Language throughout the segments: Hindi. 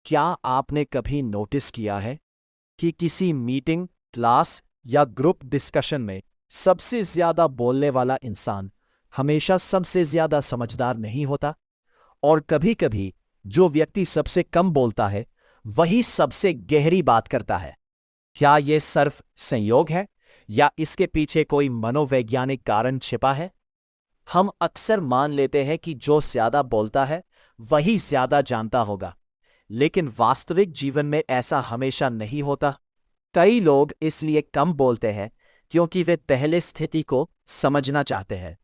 क्या आपने कभी नोटिस किया है कि किसी मीटिंग, क्लास या ग्रुप डिस्कशन में सबसे ज्यादा बोलने वाला इंसान हमेशा सबसे ज्यादा समझदार नहीं होता? और कभी-कभी जो व्यक्ति सबसे कम बोलता है वही सबसे गहरी बात करता है। क्या यह सिर्फ संयोग है या इसके पीछे कोई मनोवैज्ञानिक कारण छिपा है? हम अक्सर मान लेते हैं कि जो ज्यादा बोलता है वही ज्यादा जानता होगा, लेकिन वास्तविक जीवन में ऐसा हमेशा नहीं होता। कई लोग इसलिए कम बोलते हैं क्योंकि वे पहले स्थिति को समझना चाहते हैं।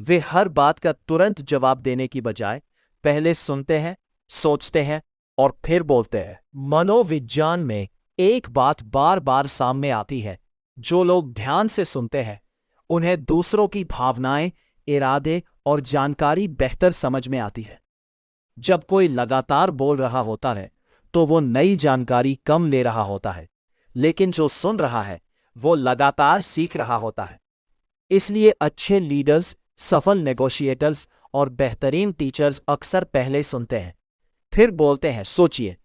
वे हर बात का तुरंत जवाब देने की बजाय पहले सुनते हैं, सोचते हैं और फिर बोलते हैं। मनोविज्ञान में एक बात बार बार सामने आती है, जो लोग ध्यान से सुनते हैं उन्हें दूसरों की भावनाएं, इरादे और जानकारी बेहतर समझ में आती है। जब कोई लगातार बोल रहा होता है तो वो नई जानकारी कम ले रहा होता है, लेकिन जो सुन रहा है वो लगातार सीख रहा होता है। इसलिए अच्छे लीडर्स, सफल नेगोशिएटर्स और बेहतरीन टीचर्स अक्सर पहले सुनते हैं, फिर बोलते हैं। सोचिए,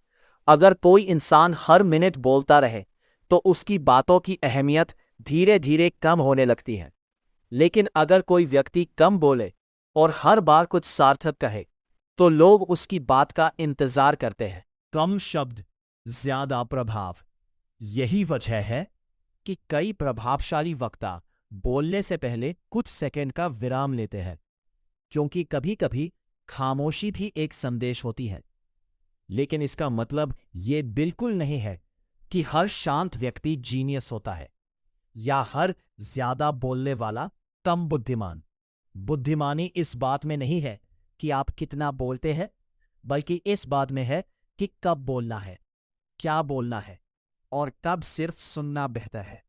अगर कोई इंसान हर मिनट बोलता रहे तो उसकी बातों की अहमियत धीरे धीरे कम होने लगती है। लेकिन अगर कोई व्यक्ति कम बोले और हर बार कुछ सार्थक कहे तो लोग उसकी बात का इंतजार करते हैं। कम शब्द, ज्यादा प्रभाव। यही वजह है कि कई प्रभावशाली वक्ता बोलने से पहले कुछ सेकंड का विराम लेते हैं, क्योंकि कभी-कभी खामोशी भी एक संदेश होती है। लेकिन इसका मतलब ये बिल्कुल नहीं है कि हर शांत व्यक्ति जीनियस होता है या हर ज्यादा बोलने वाला कम बुद्धिमान। बुद्धिमानी इस बात में नहीं है कि आप कितना बोलते हैं, बल्कि इस बात में है कि कब बोलना है, क्या बोलना है और कब सिर्फ सुनना बेहतर है।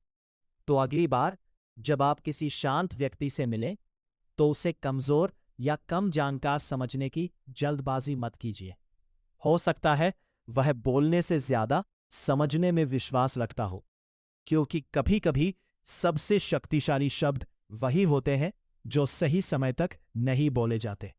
तो अगली बार जब आप किसी शांत व्यक्ति से मिलें तो उसे कमजोर या कम जानकार समझने की जल्दबाजी मत कीजिए। हो सकता है वह बोलने से ज्यादा समझने में विश्वास रखता हो, क्योंकि कभी-कभी सबसे शक्तिशाली शब्द वही होते हैं जो सही समय तक नहीं बोले जाते।